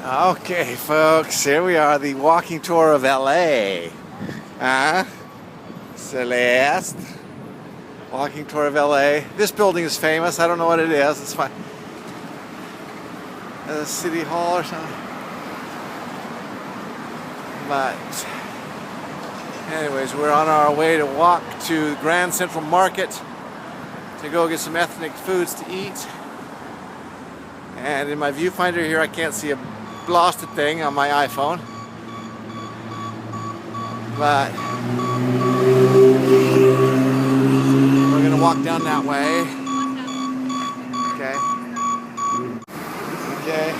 Okay, folks, here we are, the walking tour of LA. Celeste. Walking tour of LA. This building is famous. I don't know what it is. It's fine. City Hall or something. But, anyways, we're on our way to walk to Grand Central Market to go get some ethnic foods to eat. And in my viewfinder here, I can't see a blasted thing on my iPhone. But we're gonna walk down that way. Okay. Okay.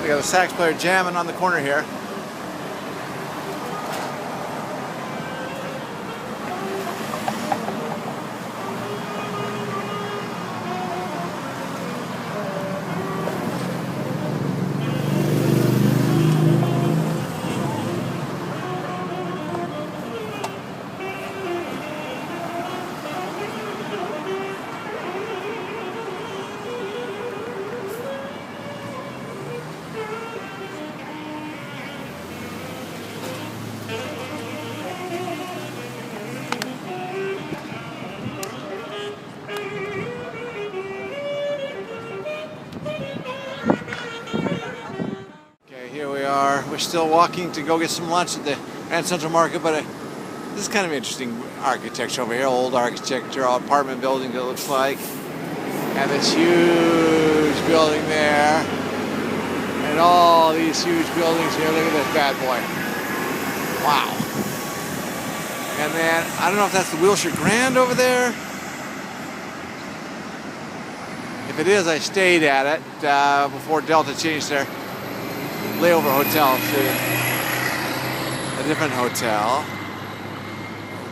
We got a sax player jamming on the corner here. We're still walking to go get some lunch at the Grand Central Market, but this is kind of interesting architecture over here. Old architecture, apartment building it looks like. And this huge building there. And all these huge buildings here. Look at this bad boy. Wow. And then, I don't know if that's the Wilshire Grand over there. If it is, I stayed at it before Delta changed their layover hotel to a different hotel.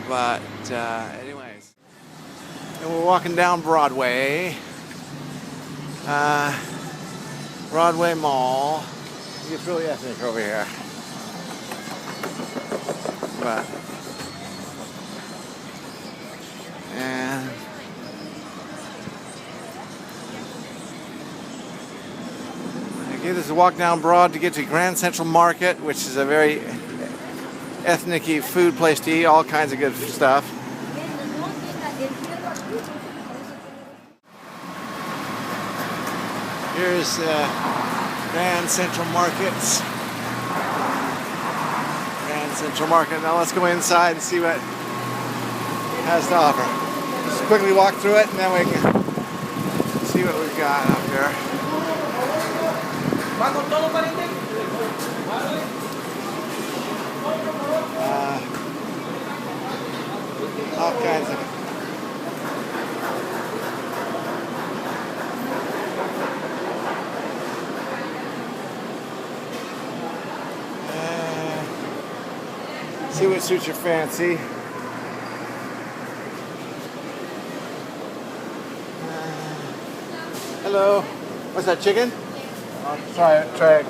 But anyways, and we're walking down Broadway, Broadway Mall. It's really ethnic over here. But and okay, this is a walk down Broad to get to Grand Central Market, which is a very ethnic-y food place to eat, all kinds of good stuff. Here's Grand Central Market. Grand Central Market. Now let's go inside and see what it has to offer. Just quickly walk through it and then we can see what we've got up here. All kinds of see what suits your fancy. Hello. What's that, chicken? Try it.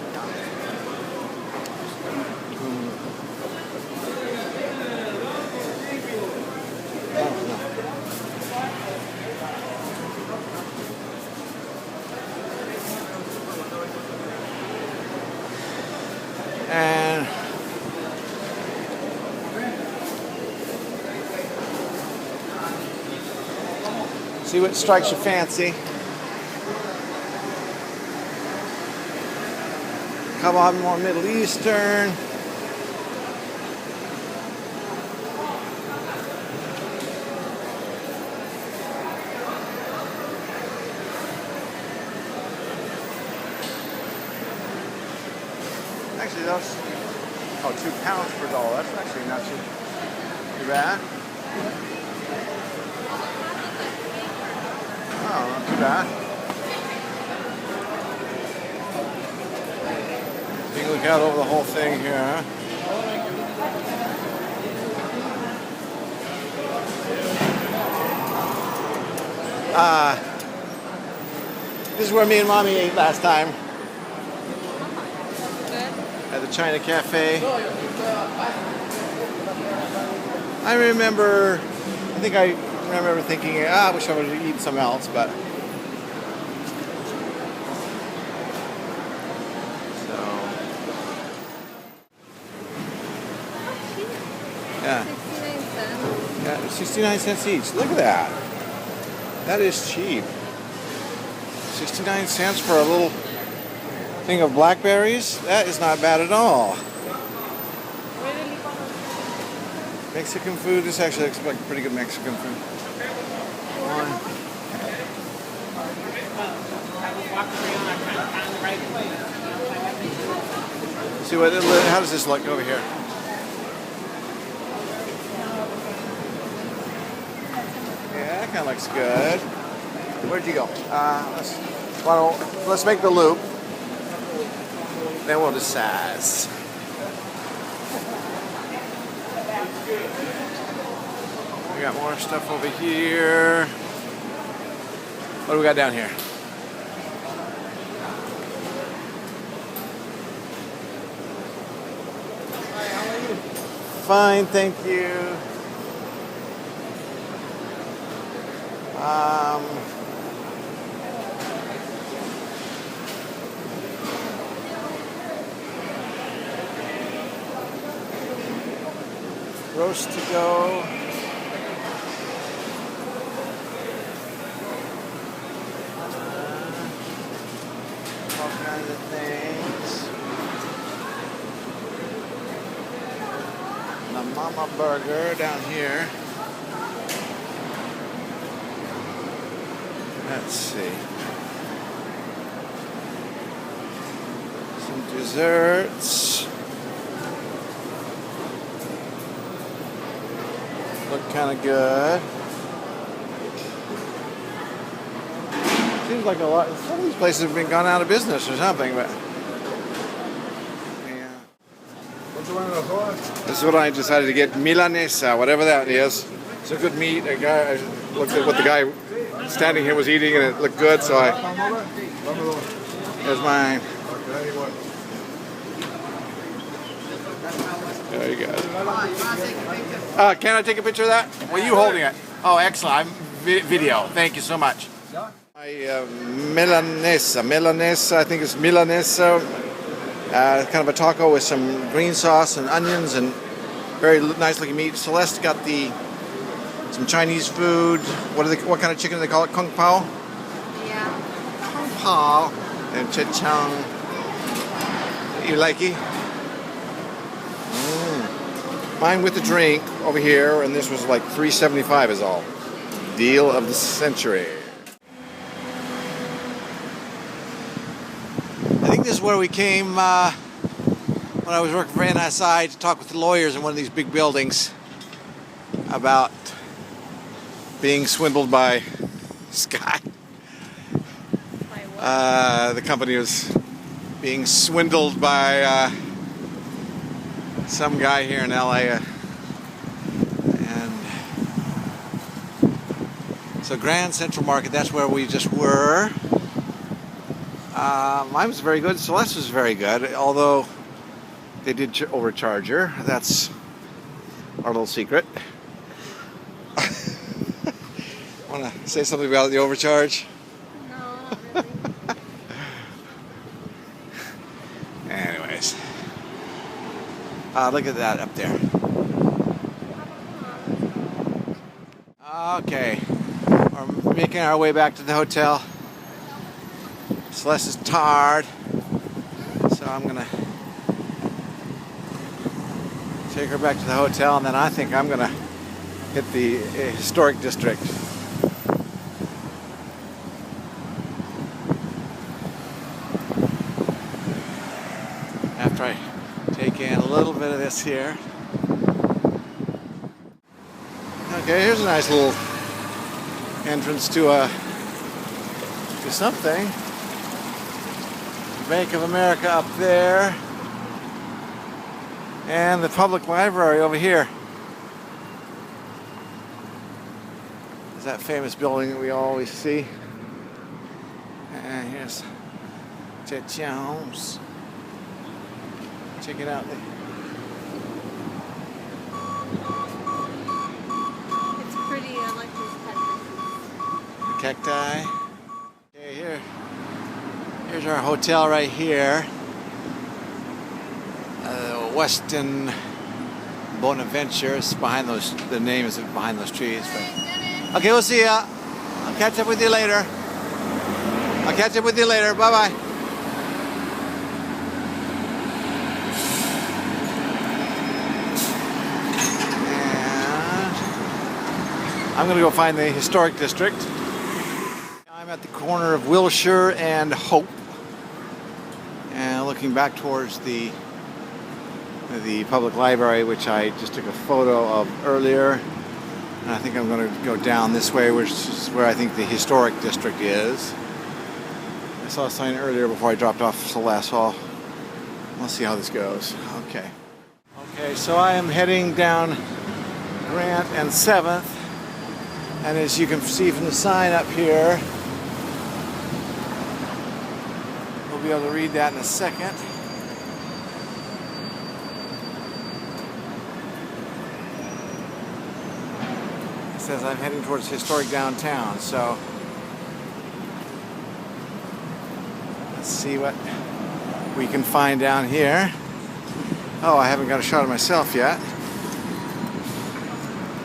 And see what strikes your fancy. Come on, more Middle Eastern. Actually, those, oh, £2 per dollar. That's actually not too bad. Oh, not too bad. You can look out over the whole thing here. This is where me and Mommy ate last time. At the China Cafe. I think I remember thinking, I wish I would have eaten something else, but 69 cents each. Look at that. That is cheap. 69 cents for a little thing of blackberries? That is not bad at all. Mexican food. This actually looks like pretty good Mexican food. See what? How does this look over here? Yeah, that kind of looks good. Where'd you go? Let's make the loop. Then we'll decide. We got more stuff over here. What do we got down here? Fine, thank you. Roast to go. All kinds of things. The Mama Burger down here. Let's see. Some desserts. Look kind of good. Seems like a lot. Some of these places have been gone out of business or something, but yeah. This is what I decided to get, milanesa, whatever that is. It's a good meat. I looked at what the guy standing here was eating, and it looked good, so here's mine. There you go. Can I take a picture of that? Well, you holding it. Oh, excellent. I'm video. Thank you so much. Milanesa, I think it's milanesa. Kind of a taco with some green sauce and onions and very nice looking meat. Celeste got some Chinese food. What kind of chicken do they call it? Kung Pao? Yeah. Kung Pao. And Chechang. You like it? Mine with the drink over here, and this was like $3.75 is all. Deal of the century. I think this is where we came when I was working for NSI to talk with the lawyers in one of these big buildings about being swindled by Sky. The company was being swindled by some guy here in LA, and so Grand Central Market, that's where we just were. Mine was very good. Celeste was very good, although they did overcharge her. That's our little secret. Want to say something about the overcharge? No, not really. Anyways. Look at that up there. Okay, we're making our way back to the hotel. Celeste is tired, so I'm gonna take her back to the hotel, and then I think I'm gonna hit the historic district. After I take in a little bit of this here. Okay, here's a nice little entrance to something. Bank of America up there. And the public library over here. Is that famous building that we always see. And here's Chechang's. Check it out. It's pretty. I like these cactuses. The cacti. Okay, here's our hotel right here. Westin Bonaventure. It's behind those. The name is behind those trees. But okay, we'll see ya. I'll catch up with you later. Bye bye. I'm going to go find the historic district. I'm at the corner of Wilshire and Hope, and looking back towards the public library, which I just took a photo of earlier. And I think I'm going to go down this way, which is where I think the historic district is. I saw a sign earlier before I dropped off the last hall. Let's see how this goes. Okay, so I am heading down Grant and 7th. And as you can see from the sign up here, we'll be able to read that in a second. It says I'm heading towards historic downtown, so let's see what we can find down here. Oh, I haven't got a shot of myself yet.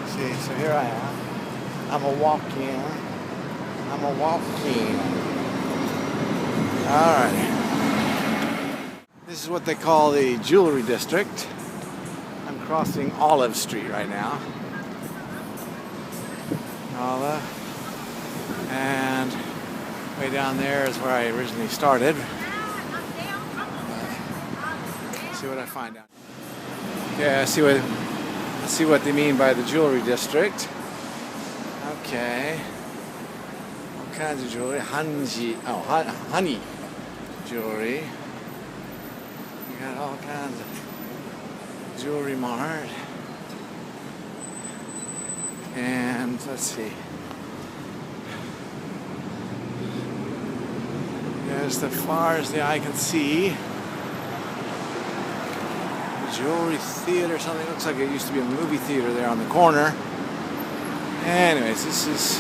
See, so here I am. I'm a walk-in. Alright. This is what they call the jewelry district. I'm crossing Olive Street right now. Olive. And way down there is where I originally started. Let's see what I find out. Okay, let's see what they mean by the jewelry district. Okay. All kinds of jewelry. Honey jewelry. You got all kinds of jewelry mart. And let's see. As far as the eye can see, the jewelry theater, something looks like it used to be a movie theater there on the corner. Anyways, this is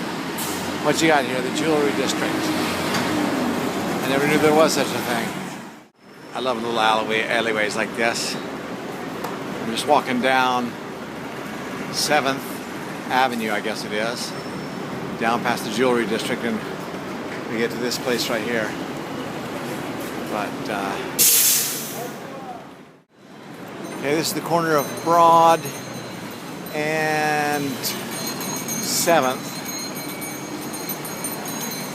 what you got here, the jewelry district. I never knew there was such a thing. I love little alleyways like this. I'm just walking down 7th Avenue, I guess it is, down past the jewelry district, and we get to this place right here. But, okay, this is the corner of Broad and 7th.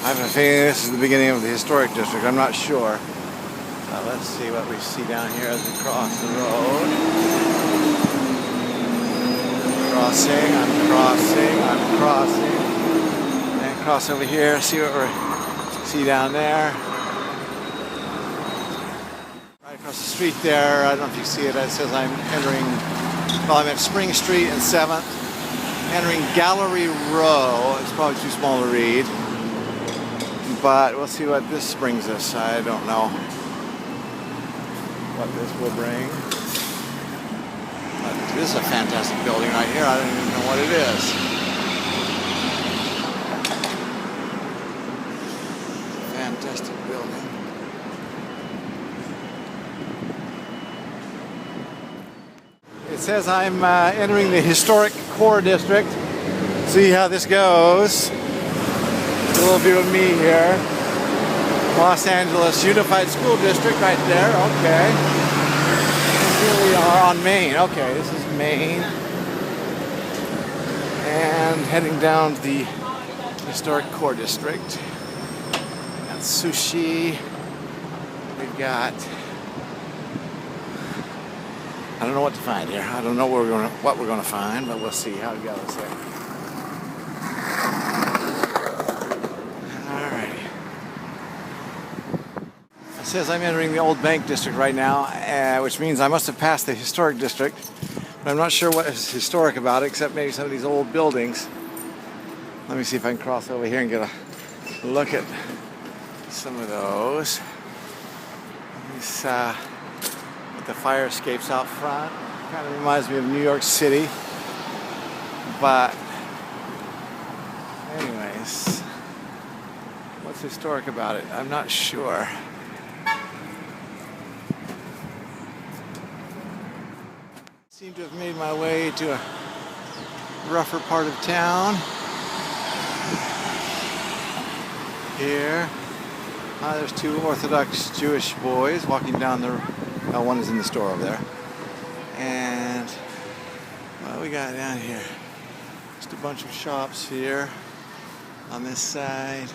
I have a feeling this is the beginning of the historic district. I'm not sure. Let's see what we see down here as we cross the road. I'm crossing. And cross over here, see what we see down there. Right across the street there, I don't know if you see it, it says I'm I'm at Spring Street and 7th. Entering Gallery Row. It's probably too small to read, but we'll see what this brings us. I don't know what this will bring. But this is a fantastic building right here. I don't even know what it is. Fantastic building. It says I'm entering the historic core district. See how this goes. A little view of me here. Los Angeles Unified School District right there. Okay. Here we are on Main. Okay, this is Main. And heading down to the historic core district. Got sushi. We've got, I don't know what to find here. I don't know what we're going to find, but we'll see how it goes there. All right. It says I'm entering the Old Bank District right now, which means I must have passed the historic district. But I'm not sure what is historic about it, except maybe some of these old buildings. Let me see if I can cross over here and get a look at some of those. These, with the fire escapes out front. Kind of reminds me of New York City. But anyways, what's historic about it? I'm not sure. Seem to have made my way to a rougher part of town. Here, there's two Orthodox Jewish boys walking down the. One is in the store over there. And what we got down here? Just a bunch of shops here on this side.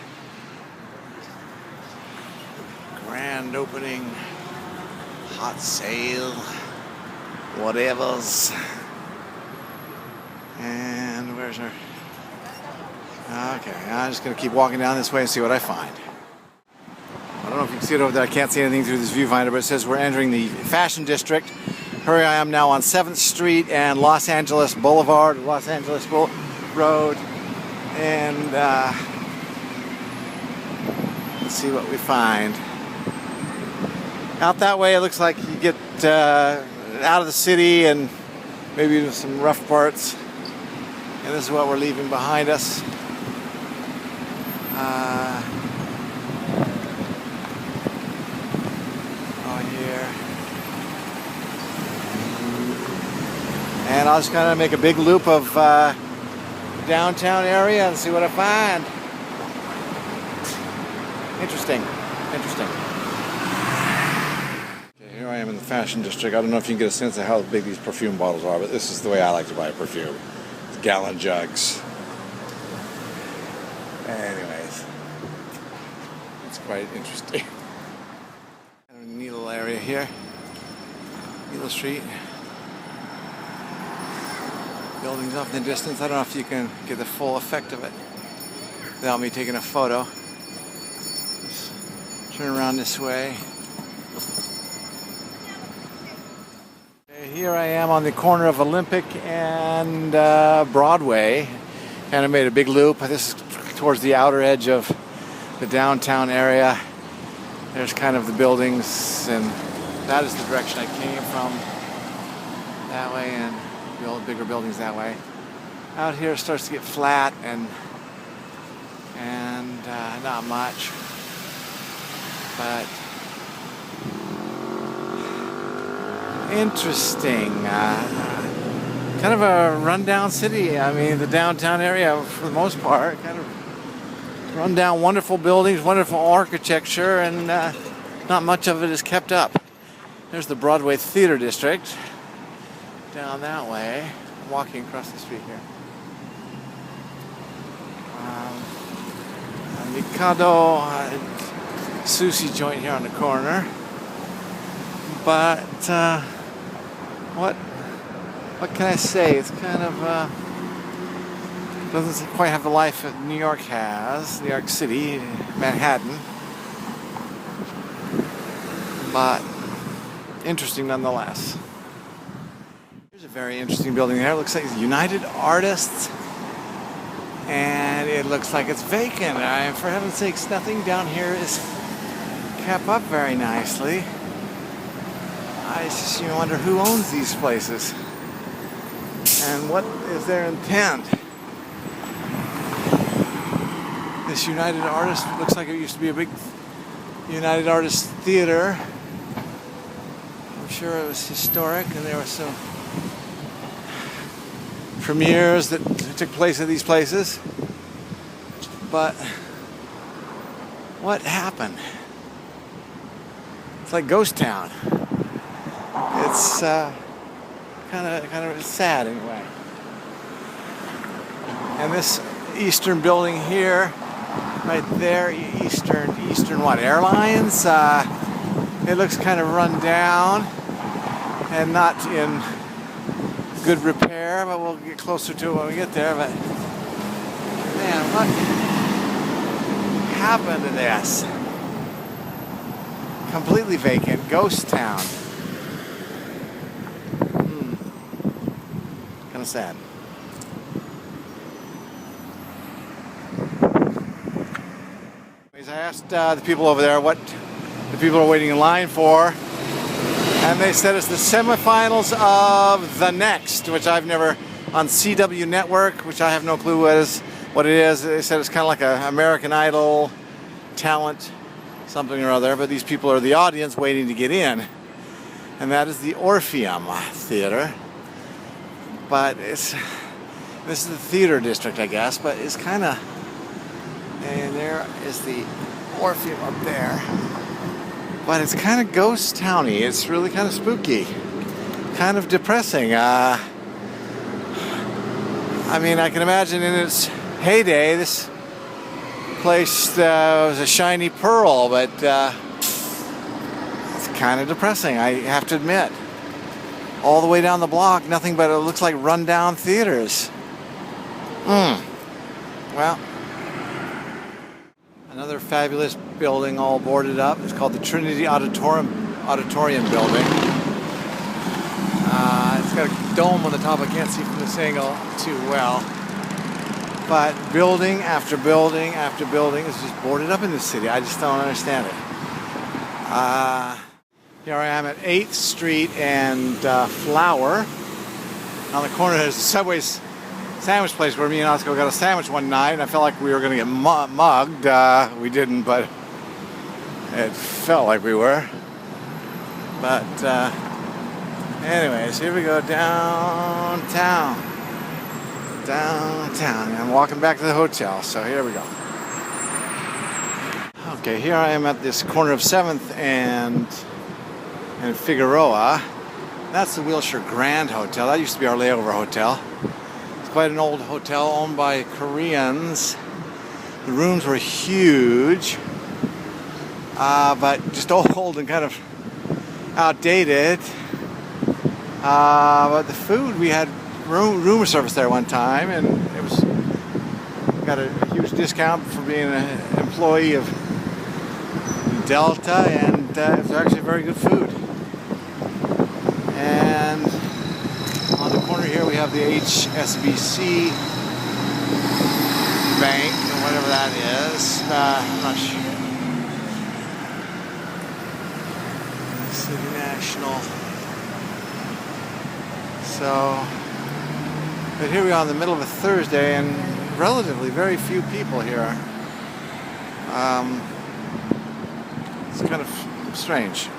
Grand opening, hot sale, whatevers. And where's our... Okay, I'm just going to keep walking down this way and see what I find. I don't know if you can see it over there. I can't see anything through this viewfinder, but it says we're entering the Fashion District. Here I am now on 7th Street and Los Angeles Boulevard, Los Angeles Road. And let's see what we find. Out that way, it looks like you get out of the city and maybe some rough parts. And this is what we're leaving behind us. Here. And I'll just kind of make a big loop of downtown area and see what I find. Interesting. Okay, here I am in the Fashion District. I don't know if you can get a sense of how big these perfume bottles are, but this is the way I like to buy perfume. It's gallon jugs. Anyways, it's quite interesting. Kind of a neat little area here. Needle Street. Buildings off in the distance. I don't know if you can get the full effect of it without me taking a photo. Just turn around this way. Okay, here I am on the corner of Olympic and Broadway. Kind of made a big loop. This is towards the outer edge of the downtown area. There's kind of the buildings, and that is the direction I came from. That way, and build bigger buildings that way. Out here it starts to get flat and not much, but interesting. Kind of a rundown city. I mean, the downtown area for the most part, kind of rundown, wonderful buildings, wonderful architecture, and not much of it is kept up. There's the Broadway Theater District. Down that way. I'm walking across the street here. Mikado sushi joint here on the corner. But what can I say? It's kind of doesn't quite have the life that New York has, New York City, Manhattan. But interesting nonetheless. Here's a very interesting building there. It looks like it's United Artists, and it looks like it's vacant. For heaven's sakes, nothing down here is kept up very nicely. I just wonder who owns these places and what is their intent. This United Artists looks like it used to be a big United Artists theater. I'm sure it was historic, and there were some premieres that took place at these places. But what happened? It's like Ghost Town. It's kind of sad anyway. And this Eastern building here, right there, Eastern what, Airlines? It looks kind of run down and not in good repair, but we'll get closer to it when we get there. But man, what happened to this? Completely vacant, ghost town. Kind of sad. Anyways, I asked the people over there what the people are waiting in line for, and they said it's the semifinals of The Next, which I've never, on CW Network, which I have no clue what it is. They said it's kind of like an American Idol talent, something or other, but these people are the audience waiting to get in. And that is the Orpheum Theater. But this is the theater district, I guess, but it's kind of, and there is the Orpheum up there. But it's kind of ghost towny. It's really kind of spooky, kind of depressing. I mean, I can imagine in its heyday, this place was a shiny pearl, but it's kind of depressing, I have to admit. All the way down the block, nothing but it looks like rundown theaters. Well, another fabulous building all boarded up. It's called the Trinity Auditorium Building. It's got a dome on the top. I can't see from this angle too well. But building after building after building is just boarded up in this city. I just don't understand it. Here I am at 8th Street and Flower. On the corner there's a Subway's sandwich place where me and Oscar got a sandwich one night, and I felt like we were going to get mugged. We didn't, but it felt like we were. But anyways, here we go downtown. And I'm walking back to the hotel, so here we go. Okay, here I am at this corner of 7th and Figueroa. That's the Wilshire Grand Hotel. That used to be our layover hotel. It's quite an old hotel owned by Koreans. The rooms were huge, but just old and kind of outdated. But the food, we had room service there one time, and it was got a huge discount for being an employee of Delta, and it was actually very good food. And on the corner here we have the HSBC Bank, or whatever that is. I'm not sure. City National. So, but here we are in the middle of a Thursday, and relatively very few people here. It's kind of strange.